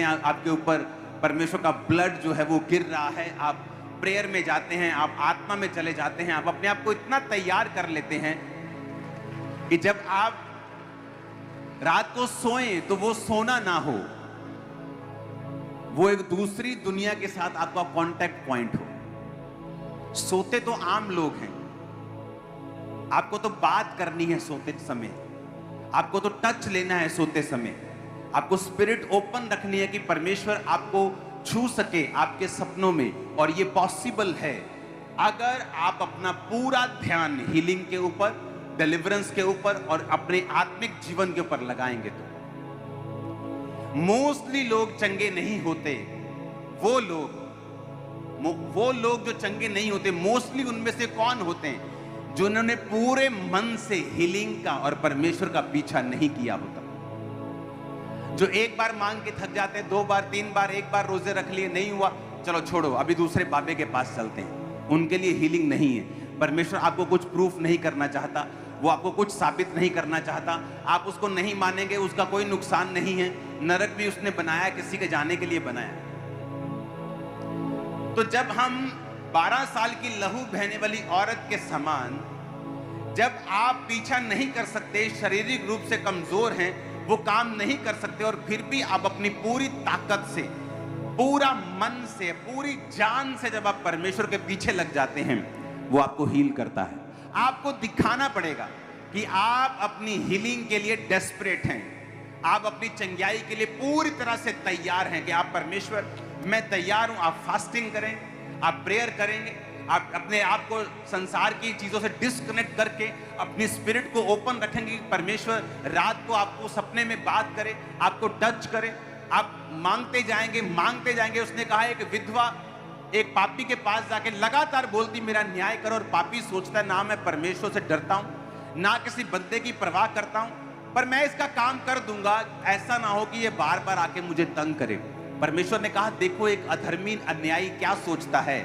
देखते हैं आपके ऊपर परमेश्वर का ब्लड जो है वो गिर रहा है, आप प्रेयर में जाते हैं, आप आत्मा में चले जाते हैं, आप अपने आप को इतना तैयार कर लेते हैं कि जब आप रात को सोएं तो वो सोना ना हो, वो एक दूसरी दुनिया के साथ आपका कांटेक्ट पॉइंट हो। सोते तो आम लोग हैं, आपको तो बात करनी है सोते समय, आपको तो टच लेना है सोते समय, आपको स्पिरिट ओपन रखनी है कि परमेश्वर आपको छू सके आपके सपनों में। और ये पॉसिबल है अगर आप अपना पूरा ध्यान हीलिंग के ऊपर, डिलीवरेंस के ऊपर और अपने आत्मिक जीवन के ऊपर लगाएंगे। तो मोस्टली लोग चंगे नहीं होते, वो लोग जो चंगे नहीं होते मोस्टली उनमें से कौन होते हैं? जिन्होंने पूरे मन से हीलिंग का और परमेश्वर का पीछा नहीं किया होता, जो एक बार मांग के थक जाते हैं, 2 बार 3 बार, एक बार रोजे रख लिए, नहीं हुआ, चलो छोड़ो अभी दूसरे बाबे के पास चलते हैं। उनके लिए हीलिंग नहीं है। परमेश्वर आपको कुछ प्रूफ नहीं करना चाहता, वो आपको कुछ साबित नहीं करना चाहता, आप उसको नहीं मानेंगे, उसका कोई नुकसान नहीं है। नरक भी उसने बनाया किसी के जाने के लिए बनाया। तो जब हम 12 साल की लहू बहने वाली औरत के समान, जब आप पीछा नहीं कर सकते, शारीरिक रूप से कमजोर हैं, वो काम नहीं कर सकते, और फिर भी आप अपनी पूरी ताकत से, पूरा मन से, पूरी जान से जब आप परमेश्वर के पीछे लग जाते हैं, वो आपको हील करता है। आपको दिखाना पड़ेगा कि आप अपनी हीलिंग के लिए डेस्परेट हैं, आप अपनी चंगाई के लिए पूरी तरह से तैयार हैं कि आप परमेश्वर मैं तैयार हूं। आप फास्टिंग करें, आप प्रेयर करेंगे, आप अपने आप को संसार की चीजों से डिस्कनेक्ट करके अपनी स्पिरिट को ओपन रखेंगे। परमेश्वर रात को आपको सपने में बात करे, आपको टच करे, आप मांगते जाएंगे। उसने कहा एक विधवा एक पापी के पास जाके लगातार बोलती मेरा न्याय करो, और पापी सोचता है ना मैं परमेश्वर से डरता हूं, ना किसी बंदे की परवाह करता हूं, पर मैं इसका काम कर दूंगा, ऐसा ना हो कि ये बार बार आके मुझे तंग करे। परमेश्वर ने कहा देखो एक अधर्मी अन्यायी क्या सोचता है,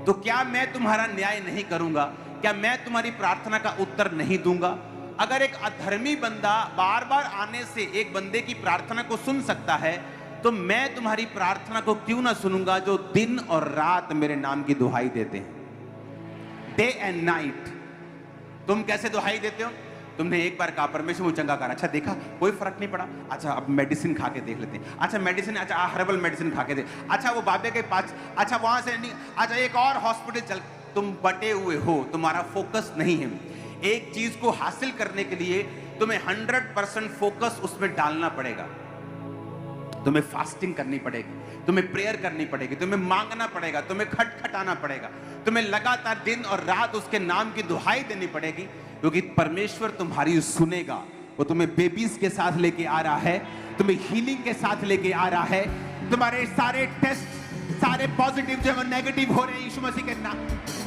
तो क्या मैं तुम्हारा न्याय नहीं करूंगा? क्या मैं तुम्हारी प्रार्थना का उत्तर नहीं दूंगा? अगर एक अधर्मी बंदा बार बार आने से एक बंदे की प्रार्थना को सुन सकता है, तो मैं तुम्हारी प्रार्थना को क्यों ना सुनूंगा जो दिन और रात मेरे नाम की दुहाई देते हैं, डे एंड नाइट। तुम कैसे दुहाई देते हो? तुमने एक बार कहा परमेश्वर मुझे चंगा कर, अच्छा देखा कोई फर्क नहीं पड़ा, अच्छा अब मेडिसिन खा के देख लेते हैं, अच्छा मेडिसिन, अच्छा हर्बल मेडिसिन खा के दे, अच्छा वो बाबे के पास, अच्छा वहां से नहीं, अच्छा एक और हॉस्पिटल चल। तुम बटे हुए हो, तुम्हारा फोकस नहीं है। एक चीज को हासिल करने के लिए तुम्हें 100% फोकस उसमें डालना पड़ेगा। तुम्हें फास्टिंग करनी पड़ेगी, तुम्हें प्रेयर करनी पड़ेगी, तुम्हें मांगना पड़ेगा, तुम्हें खटखटाना पड़ेगा, तुम्हें लगातार दिन और रात उसके नाम की दुहाई देनी पड़ेगी, क्योंकि परमेश्वर तुम्हारी सुनेगा। वो तुम्हें बेबीज के साथ लेके आ रहा है, तुम्हें हीलिंग के साथ लेके आ रहा है। तुम्हारे सारे टेस्ट, सारे पॉजिटिव जो है नेगेटिव हो रहे हैं यीशु मसीह के नाम,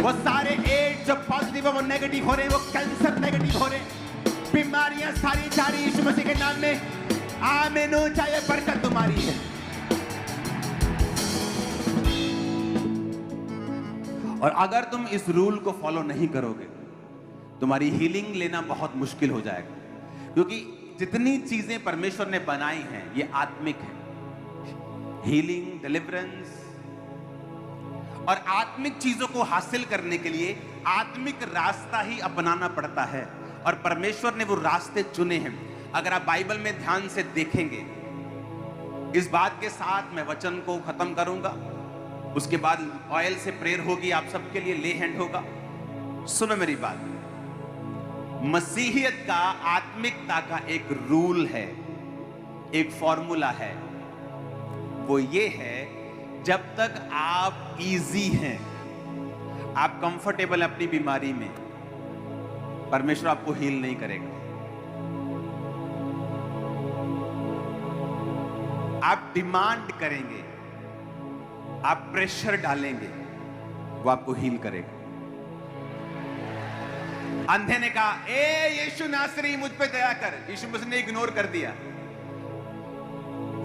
वो सारे एड्स जो पॉजिटिव है वो नेगेटिव हो रहे हैं, वो कैंसर नेगेटिव हो रहे हैं, बीमारियां सारी जा रही यीशु मसीह के नाम में। आमीन हो जाए, बरकत तुम्हारी है। और अगर तुम इस रूल को फॉलो नहीं करोगे, तुम्हारी हीलिंग लेना बहुत मुश्किल हो जाएगा, क्योंकि जितनी चीजें परमेश्वर ने बनाई हैं ये आत्मिक है। हीलिंग, डिलीवरेंस और आत्मिक चीजों को हासिल करने के लिए आत्मिक रास्ता ही अपनाना पड़ता है, और परमेश्वर ने वो रास्ते चुने हैं। अगर आप बाइबल में ध्यान से देखेंगे, इस बात के साथ मैं वचन को खत्म करूंगा, उसके बाद ऑयल से प्रेयर होगी, आप सबके लिए ले हैंड होगा। सुनो मेरी बात, मसीहियत का, आत्मिकता का एक रूल है, एक फॉर्मूला है, वो ये है जब तक आप इजी हैं, आप कंफर्टेबल अपनी बीमारी में, परमेश्वर आपको हील नहीं करेगा। आप डिमांड करेंगे, आप प्रेशर डालेंगे, वो आपको हील करेगा। अंधे ने कहा ए यीशु नासरी मुझ पे दया कर, यीशु मसीह ने इग्नोर कर दिया।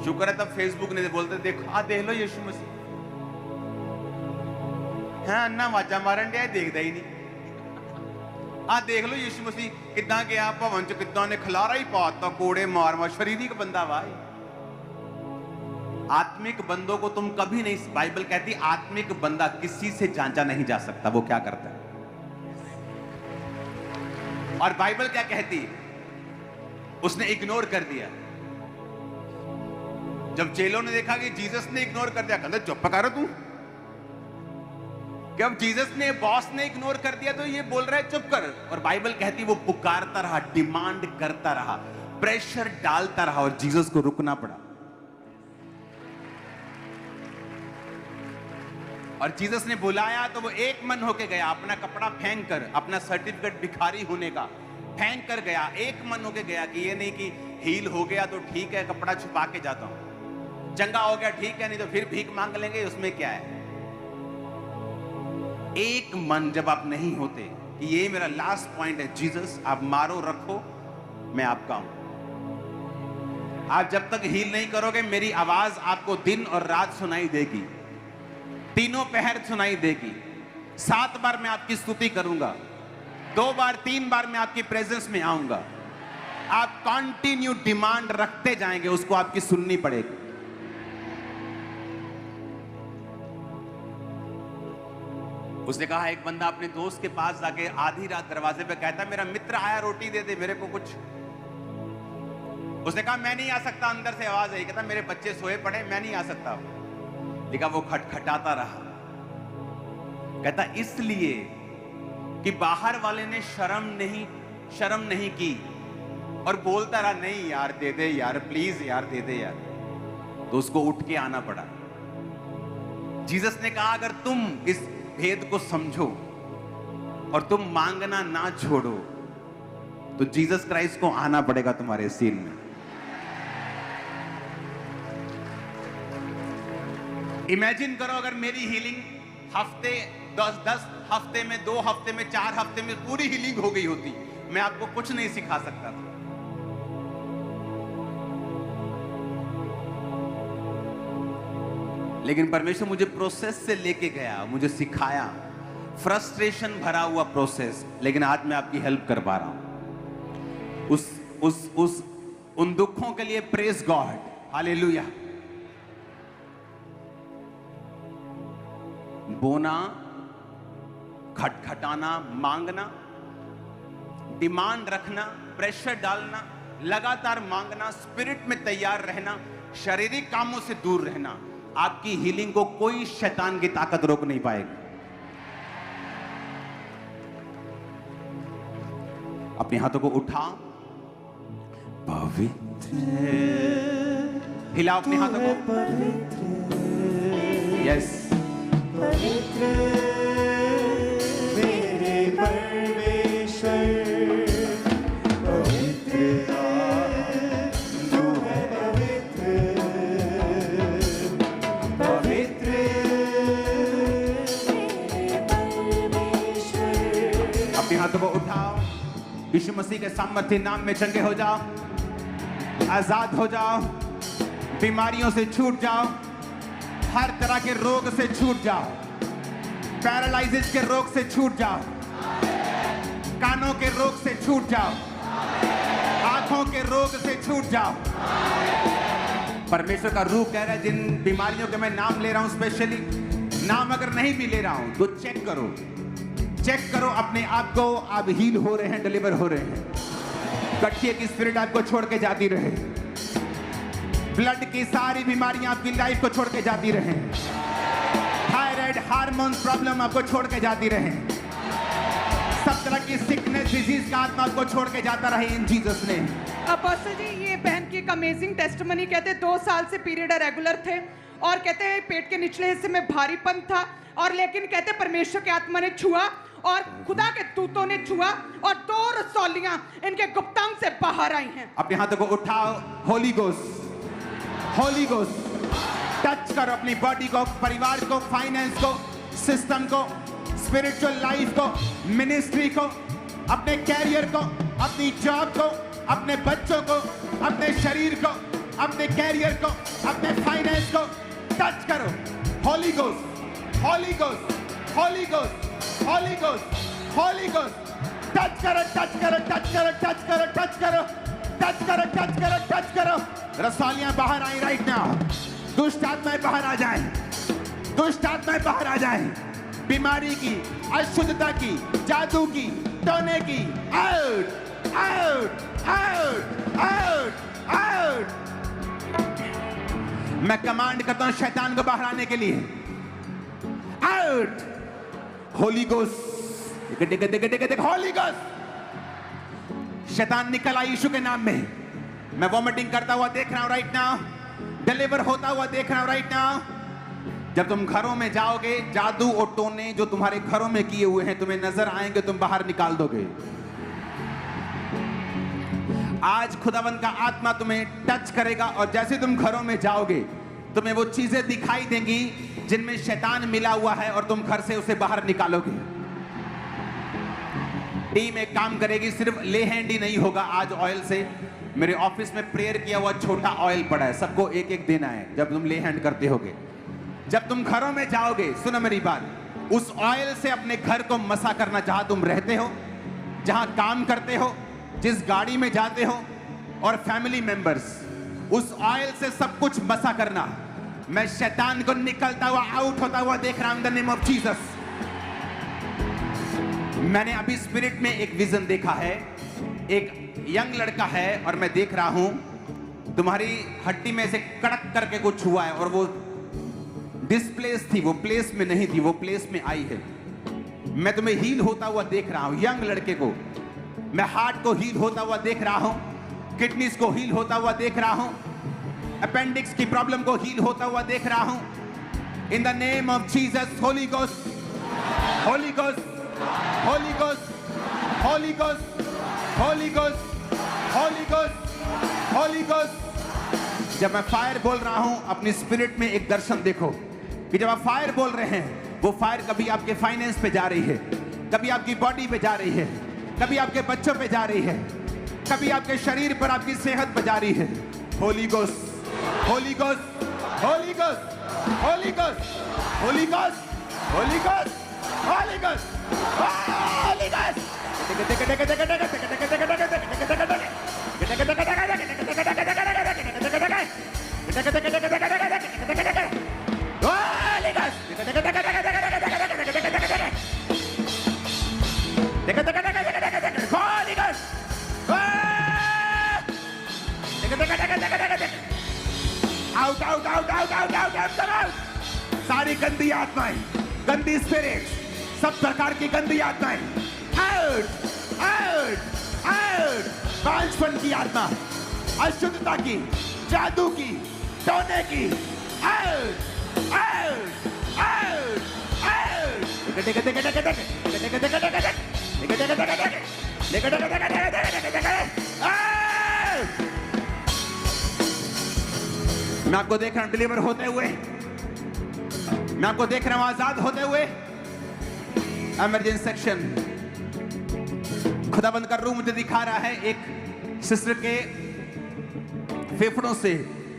शुक्र है तब फेसबुक ने बोलते देखो देख लो यीशु मसीह, हाँ ना वाजा मारन दिया, देखता ही नहीं। देख लो यीशु मसीह किदा गया भवन च, किदा ने खलारा ही पाता, कोड़े मार मार, शरीरिक बंदा वाह। आत्मिक बंदों को तुम कभी नहीं, बाइबल कहती आत्मिक बंदा किसी से जांचा नहीं जा सकता वो क्या करता है। और बाइबल क्या कहती है, उसने इग्नोर कर दिया। जब चेलों ने देखा कि जीसस ने इग्नोर कर दिया, कहते चुप पका रहा तू। जब जीसस ने, बॉस ने इग्नोर कर दिया तो ये बोल रहा है चुप कर। और बाइबल कहती वो पुकारता रहा, डिमांड करता रहा, प्रेशर डालता रहा और जीसस को रुकना पड़ा। और जीसस ने बुलाया तो वो एक मन होके गया, अपना कपड़ा फेंक कर, अपना सर्टिफिकेट भिखारी होने का फेंक कर गया। एक मन होके गया कि ये नहीं कि हील हो गया तो ठीक है, कपड़ा छुपा के जाता हूं, चंगा हो गया ठीक है, नहीं तो फिर भीख मांग लेंगे, उसमें क्या है। एक मन जब आप नहीं होते कि ये मेरा लास्ट पॉइंट है, जीसस आप मारो रखो, मैं आपका हूं। आप जब तक हील नहीं करोगे मेरी आवाज आपको दिन और रात सुनाई देगी, तीनों पहर सुनाई देगी। 7 बार मैं आपकी स्तुति करूंगा, 2 बार 3 बार मैं आपकी प्रेजेंस में आऊंगा। आप कंटिन्यू डिमांड रखते जाएंगे, उसको आपकी सुननी पड़ेगी। उसने कहा, एक बंदा अपने दोस्त के पास जाके आधी रात दरवाजे पे कहता, मेरा मित्र आया रोटी दे दे मेरे को कुछ। उसने कहा मैं नहीं आ सकता, अंदर से आवाज आई, कहता मेरे बच्चे सोए पड़े, मैं नहीं आ सकता। लेकिन वो खटखटाता रहा, कहता इसलिए कि बाहर वाले ने शर्म नहीं की और बोलता रहा नहीं यार दे दे यार, प्लीज यार दे दे यार, तो उसको उठ के आना पड़ा। जीसस ने कहा अगर तुम इस भेद को समझो और तुम मांगना ना छोड़ो तो जीसस क्राइस्ट को आना पड़ेगा तुम्हारे सीन में। इमेजिन करो अगर मेरी हीलिंग हफ्ते 10 हफ्ते में, 2 हफ्ते में, 4 हफ्ते में पूरी हीलिंग हो गई होती, मैं आपको कुछ नहीं सिखा सकता था। लेकिन परमेश्वर मुझे प्रोसेस से लेके गया, मुझे सिखाया, फ्रस्ट्रेशन भरा हुआ प्रोसेस, लेकिन आज मैं आपकी हेल्प कर पा रहा हूं। उन दुखों के लिए प्रेज गॉड, हालेलुया। बोना, खटखटाना, मांगना, डिमांड रखना, प्रेशर डालना, लगातार मांगना, स्पिरिट में तैयार रहना, शारीरिक कामों से दूर रहना, आपकी हीलिंग को कोई शैतान की ताकत रोक नहीं पाएगी। अपने हाथों को उठा, पवित्र, हिलाओ अपने हाथों को, यस, पवित्र मेरे परमेश्वर, पवित्र तू है, पवित्र पवित्र मेरे परमेश्वर। अपने हाथों को उठाओ, यीशु मसीह के सामर्थ्य नाम में चंगे हो जाओ, आजाद हो जाओ, बीमारियों से छूट जाओ, हर तरह के रोग से छूट जाओ, पैरालिसिस के रोग से छूट जाओ, कानों के रोग से छूट जाओ, आंखों के रोग से छूट जाओ। परमेश्वर का रूह कह रहा है जिन बीमारियों के मैं नाम ले रहा हूं, स्पेशली नाम अगर नहीं भी ले रहा हूं तो चेक करो अपने आप को, आप हील हो रहे हैं, डिलीवर हो रहे हैं। गठिए की स्पिरिट आपको छोड़ के जाती रहे, ब्लड की सारी बीमारियां आपकी लाइफ को छोड़ के जाती रहे, थायराइड, हार्मोन प्रॉब्लम आपको छोड़ के जाती रहे, सब तरह की सिकनेस, डिजीज का आत्मा आपको छोड़ के जाता रहे इन जीसस ने। अपोस्टल जी, ये बहन की एक अमेजिंग टेस्टिमनी, कहते 2 साल से पीरियड रेगुलर थे और कहते हैं पेट के निचले हिस्से में भारीपन था, और लेकिन कहते परमेश्वर के आत्मा ने छुआ और खुदा के दूतों ने छुआ और 2 रसौलियां इनके गुप्तांग से बाहर आई हैं। अपने हाथों को उठाओ, होली गोस्ट टच करो अपनी बॉडी को, परिवार को, फाइनेंस को, सिस्टम को, स्पिरिचुअल लाइफ को, मिनिस्ट्री को, अपने कैरियर को, अपनी जॉब को, अपने बच्चों को, अपने शरीर को, अपने कैरियर को, अपने फाइनेंस को टच करो। Holi ghost, Holi ghost, Holi ghost, Holi ghost, Holi ghost, touch करो, टच करो, टच करो, टच करो, टच करो, टच करो, टच करो, टच करो। रसौलियां बाहर आई राइट नाउ, दुष्ट आत्माएं बाहर आ जाएं, दुष्ट आत्माएं बाहर आ जाएं, बीमारी की, अशुद्धता की, जादू की, टोने की, out out out out out. मैं कमांड करता हूं शैतान को बाहर आने के लिए। Out. Holi ghost, Holi ghost. शैतान निकल आई यीशु के नाम में। मैं वॉमिटिंग करता हुआ देख रहा हूं राइट नाउ, डिलीवर होता हुआ देख रहा हूं राइट नाउ। जब तुम घरों में जाओगे, जादू और टोने जो तुम्हारे घरों में किए हुए हैं तुम्हें नजर आएंगे, तुम बाहर निकाल दोगे। आज खुदावंद का आत्मा तुम्हें टच करेगा और जैसे तुम घरों में जाओगे तुम्हें वो चीजें दिखाई देंगी जिनमें शैतान मिला हुआ है और तुम घर से उसे बाहर निकालोगे। टीम एक काम करेगी, सिर्फ ले हैंड ही नहीं होगा आज ऑयल से। मेरे ऑफिस में प्रेयर किया हुआ छोटा ऑयल पड़ा है, सबको एक एक देना है जब तुम ले हैंड करते होगे। जब तुम घरों में जाओगे, सुनो मेरी बात, उस ऑयल से अपने घर को मसा करना, जहां तुम रहते हो, जहां काम करते हो, जिस गाड़ी में जाते हो और फैमिली मेंबर्स, उस ऑयल से सब कुछ मसा करना। मैं शैतान को निकलता हुआ, आउट होता हुआ देख रहा हूं इन द नेम ऑफ जीसस। मैंने अभी स्पिरिट में एक विजन देखा है, एक यंग लड़का है और मैं देख रहा हूं तुम्हारी हड्डी में से कड़क करके कुछ हुआ है और वो डिस्प्लेस थी, वो प्लेस में नहीं थी, वो प्लेस में आई है। मैं तुम्हें हील होता हुआ देख रहा हूं, यंग लड़के को। मैं हार्ट को हील होता हुआ देख रहा हूं, किडनीज को हील होता हुआ देख रहा हूं, अपेंडिक्स की प्रॉब्लम को हील होता हुआ देख रहा हूं। इन the name of Jesus, Holi ghost, Holi ghost, Holi ghost, Holi ghost, Holi ghost, Holi ghost, Holi ghost. जब मैं फायर बोल रहा हूं, अपनी स्पिरिट में एक दर्शन देखो कि जब आप फायर बोल रहे हैं, वो फायर कभी आपके फाइनेंस पे जा रही है, कभी आपकी बॉडी पे जा रही है, कभी आपके बच्चों पे जा रही है, कभी आपके शरीर पर, आपकी सेहत पे जा रही है। Holi ghost, Holi ghost, Holi ghost, Holi ghost, Holi ghost, Holi ghost, Holi ghost, Holi ghost. Out out out out out out out. सारी गंदी आत्माएं, गंदी स्पिरिट, सब प्रकार की गंदी आत्माएं आउट आउट आउट। बांझपन की आत्मा, अशुद्धता की, जादू की, टोने की, आउट आउट आउट आउट। मैं आपको देख रहा हूं डिलीवर होते हुए, मैं आपको देख रहा हूं आजाद होते हुए। इमरजेंसी सेक्शन, खुदाबंद का रूम मुझे दिखा रहा है, एक सिस्टर के फेफड़ों से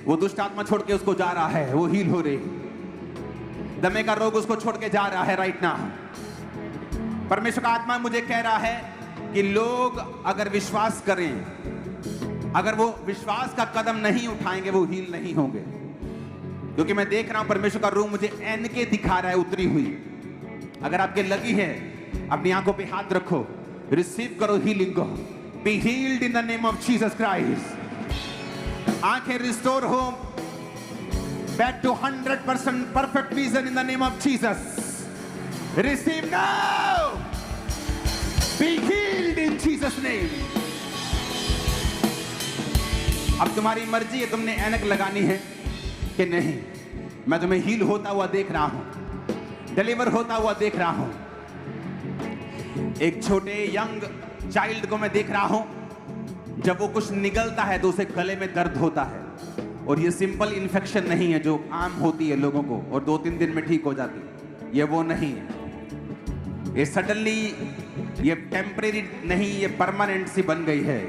वो दुष्ट आत्मा छोड़ के उसको जा रहा है, वो हील हो रही। दमे का रोग उसको छोड़ के जा रहा है राइट नाउ। परमेश्वर का आत्मा मुझे कह रहा है कि लोग अगर विश्वास करें, अगर वो विश्वास का कदम नहीं उठाएंगे, वो हील नहीं होंगे। क्योंकि मैं देख रहा हूं परमेश्वर का रूह मुझे एन के दिखा रहा है उतरी हुई। अगर आपके लगी है, अपनी आंखों पे हाथ रखो, रिसीव करो हीलिंग को। Be healed in the name of Jesus Christ. आंखें रिस्टोर हो, back to 100% perfect vision in the name of Jesus. Receive now, be healed in Jesus name. अब तुम्हारी मर्जी है, तुमने ऐनक लगानी है कि नहीं। मैं तुम्हें हील होता हुआ देख रहा हूं, डिलीवर होता हुआ देख रहा हूं। एक छोटे यंग चाइल्ड को मैं देख रहा हूं, जब वो कुछ निगलता है तो उसे गले में दर्द होता है, और ये सिंपल इन्फेक्शन नहीं है जो आम होती है लोगों को और 2-3 दिन में ठीक हो जाती है। ये वो नहीं है, ये सडनली, ये टेम्परेरी नहीं, ये परमानेंट सी बन गई है।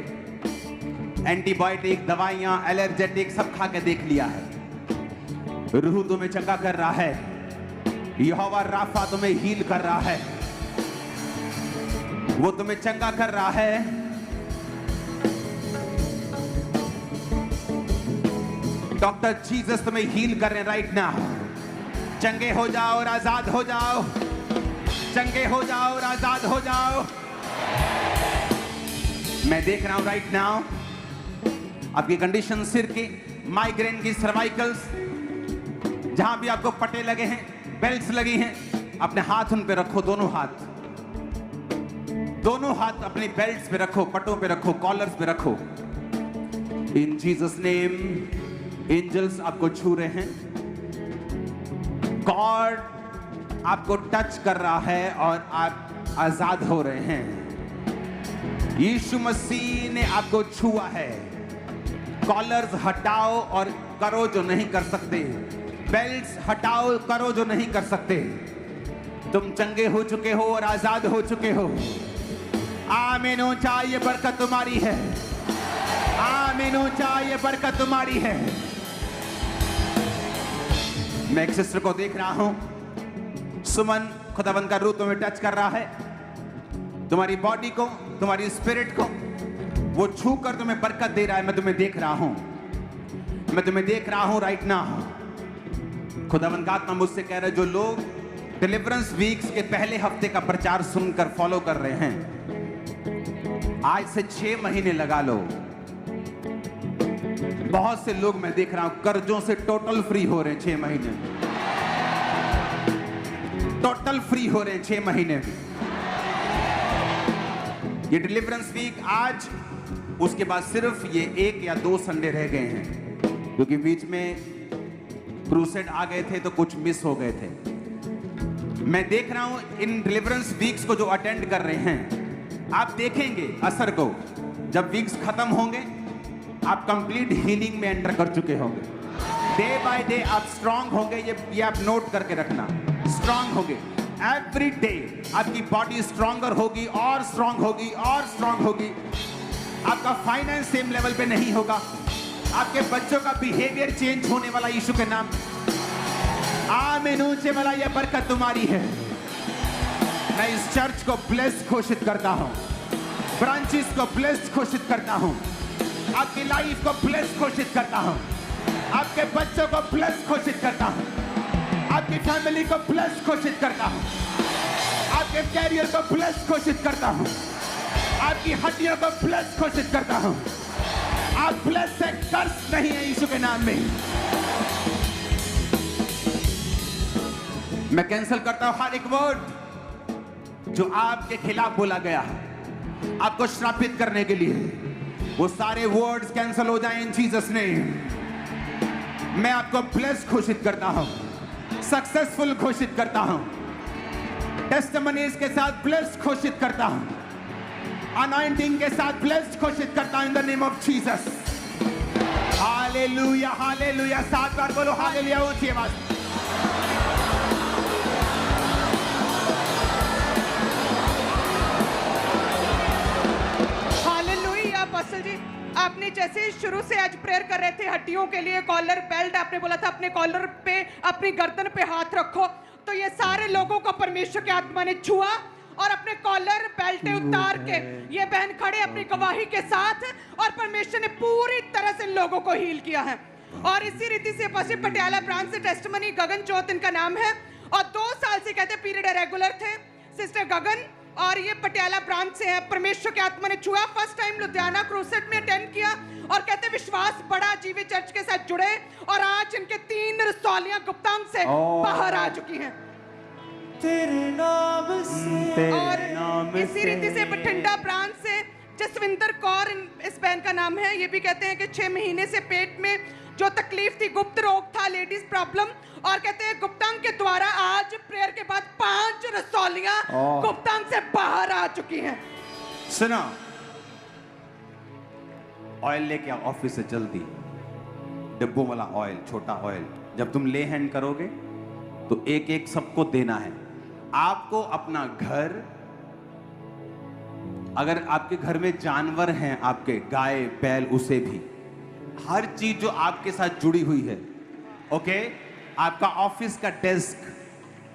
एंटीबायोटिक, दवाइयां, एलर्जेटिक सब खा के देख लिया है। रूह तुम्हें चंगा कर रहा है, यहोवा राफा तुम्हें हील कर रहा है, वो तुम्हें चंगा कर रहा है। डॉक्टर जीसस तुम्हें हील कर रहे हैं राइट नाउ। चंगे हो जाओ और आजाद हो जाओ, चंगे हो जाओ और आजाद हो जाओ। मैं देख रहा हूं राइट नाउ आपकी कंडीशन, सिर की, माइग्रेन की, सर्वाइकल्स, जहां भी आपको पट्टे लगे हैं, बेल्ट्स लगी हैं, अपने हाथ उन पे रखो, दोनों हाथ अपनी बेल्ट्स पे रखो, पट्टों पे रखो, कॉलर्स पे रखो। इन जीसस नेम एंजल्स आपको छू रहे हैं, गॉड आपको टच कर रहा है और आप आजाद हो रहे हैं। यीशु मसीह ने आपको छुआ है। कॉलर्स हटाओ और करो जो नहीं कर सकते, बेल्ट्स हटाओ, करो जो नहीं कर सकते। तुम चंगे हो चुके हो और आजाद हो चुके हो। आमीन। ऊंचा ये बरकत तुम्हारी है, आमीन। ऊंचा ये बरकत तुम्हारी है। मैं एक सिस्टर को देख रहा हूं, सुमन, खुदावंद का रूह तुम्हें टच कर रहा है, तुम्हारी बॉडी को, तुम्हारी स्पिरिट को वो छू कर तुम्हें बरकत दे रहा है। मैं तुम्हें देख रहा हूं, मैं तुम्हें देख रहा हूं राइट नाउ। खुदावंद का आत्मा मुझसे कह रहा है, जो लोग डिलीवरेंस वीक्स के पहले हफ्ते का प्रचार सुनकर फॉलो कर रहे हैं, आज से 6 महीने लगा लो। बहुत से लोग मैं देख रहा हूं कर्जों से टोटल फ्री हो रहे हैं 6 महीने में, टोटल फ्री हो रहे हैं 6 महीने में। ये डिलीवरेंस वीक आज, उसके बाद सिर्फ ये 1 या 2 संडे रह गए हैं, क्योंकि बीच में क्रूसेड आ गए थे तो कुछ मिस हो गए थे। मैं देख रहा हूं इन डिलीवरेंस वीक्स को जो अटेंड कर रहे हैं, आप देखेंगे असर को। जब वीक्स खत्म होंगे आप कंप्लीट हीलिंग में एंटर कर चुके होंगे। डे बाय डे आप स्ट्रांग होंगे, ये आप नोट करके रखना, स्ट्रांग होंगे। एवरी डे आपकी बॉडी स्ट्रांगर होगी और स्ट्रांग होगी और स्ट्रांग होगी। आपका फाइनेंस सेम लेवल पे नहीं होगा, आपके बच्चों का बिहेवियर चेंज होने वाला यीशु के नाम। आमीन। ऊंचे वाला यह बरकत तुम्हारी है। मैं इस चर्च को ब्लेस्ड घोषित करता हूं, ब्रांचेस को ब्लेस्ड घोषित करता हूं, आपकी लाइफ को ब्लेस्ड घोषित करता हूं, आपके बच्चों को ब्लेस्ड घोषित करता हूं, आपकी फैमिली को ब्लेस्ड घोषित करता हूं, आपके कैरियर को ब्लेस्ड घोषित करता हूं, आपकी हड्डियों को ब्लेस्ड घोषित करता हूं। आप ब्लेस्ड है, कर्स नहीं है यीशु के नाम में। मैं कैंसिल करता हूं हर एक वर्ड जो आपके खिलाफ बोला गया है, आपको श्रापित करने के लिए। वो सारे वर्ड्स कैंसिल हो जाएं इन जीसस नेम। मैं आपको ब्लेस्ड घोषित करता हूं, सक्सेसफुल घोषित करता हूं, टेस्टिमनीज के साथ ब्लेस्ड घोषित करता हूं, अनॉइंटिंग के साथ ब्लेस्ड घोषित करता हूं इन the name of Jesus. Hallelujah, hallelujah. 7 बार बोलो हालेलुया ऊंची आवाज। पास्टर जी, आपने जैसे शुरू से आज प्रेयर कर रहे थे हड्डियों के लिए, कॉलर बेल्ट, आपने बोला था अपने कॉलर पे, अपनी गर्दन पे हाथ रखो, तो ये सारे लोगों को परमेश्वर की आत्मा ने छुआ और अपने कॉलर बेल्ट उतार के ये बहन खड़े अपनी गवाही के साथ, और परमेश्वर ने पूरी तरह से लोगों को हील किया है। और इसी रीति से पश्चिम पटियाला ब्रांच से टेस्टिमनी गगनजोत इनका नाम है, और 2 साल से कहते पीरियड रेगुलर थे सिस्टर गगन, और ये पटियाला ब्रांच से है। परमेश्वर की आत्मा ने छुआ, फर्स्ट टाइम लुधियाना क्रूसेड में अटेंड किया, और कहते विश्वास बड़ा जीवी चर्च के साथ जुड़े, और आज इनके 3 रसौलियां गुप्तांग से बाहर आ चुकी हैं। तेरे नाम से, और इसी रीति से बठिंडा ब्रांच से जसविंदर कौर इस बहन का नाम है, ये भी कहते हैं कि 6 महीने से पेट में जो तकलीफ थी, गुप्त रोग था, लेडीज प्रॉब्लम, और कहते हैं गुप्तांग के द्वारा आज प्रेयर के बाद 5 रसौलियां गुप्तांग से बाहर आ चुकी हैं। सुनो, ऑयल लेके आओ ऑफिस से जल्दी, डिब्बों वाला ऑयल, छोटा ऑयल। जब तुम ले हैंड करोगे तो एक एक सबको देना है। आपको अपना घर, अगर आपके घर में जानवर हैं, आपके गाय बैल, उसे भी, हर चीज जो आपके साथ जुड़ी हुई है, ओके, आपका ऑफिस का डेस्क,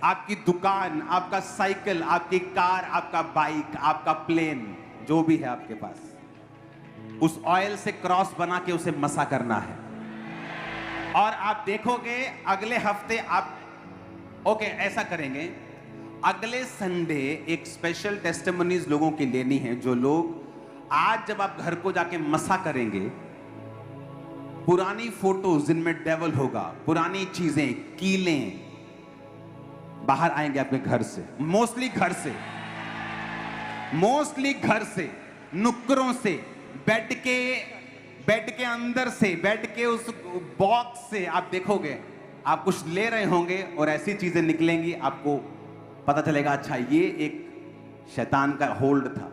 आपकी दुकान, आपका साइकिल, आपकी कार, आपका बाइक, आपका प्लेन, जो भी है आपके पास, उस ऑयल से क्रॉस बना के उसे मसा करना है। और आप देखोगे अगले हफ्ते आप ओके ऐसा करेंगे, अगले संडे एक स्पेशल टेस्टिमनीज लोगों की लेनी है। जो लोग आज जब आप घर को जाके मसा करेंगे, पुरानी फोटोज जिनमें डेवल होगा, पुरानी चीजें, कीलें बाहर आएंगे आपके घर से, मोस्टली घर से, नुक्करों से, बेड के अंदर से, बेड के उस बॉक्स से आप देखोगे आप कुछ ले रहे होंगे और ऐसी चीजें निकलेंगी, आपको पता चलेगा अच्छा ये एक शैतान का होल्ड था।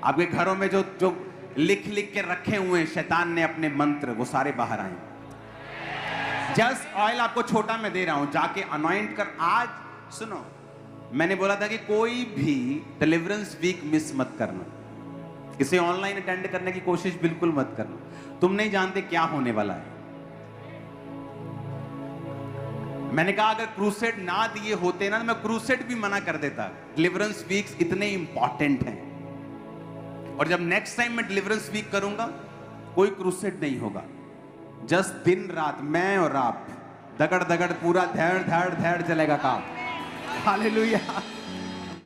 आपके घरों में जो जो लिख के रखे हुए हैं शैतान ने अपने मंत्र, वो सारे बाहर आए। जस्ट ऑयल आपको छोटा मैं दे रहा हूं, जाके अनॉइंट कर। आज सुनो, मैंने बोला था कि कोई भी डिलीवरेंस वीक मिस मत करना, इसे ऑनलाइन अटेंड करने की कोशिश बिल्कुल मत करना। तुम नहीं जानते क्या होने वाला है। मैंने कहा अगर क्रूसेड ना दिए होते ना तो मैं क्रूसेड भी मना कर देता। डिलीवरेंस वीक्स इतने इंपॉर्टेंट हैं, और जब नेक्स्ट टाइम मैं डिलीवरेंस वीक करूंगा कोई क्रूसेड नहीं होगा, जस्ट दिन रात मैं और आप दगड़ दगड़ पूरा धैर्य चलेगा काम। हालेलुया।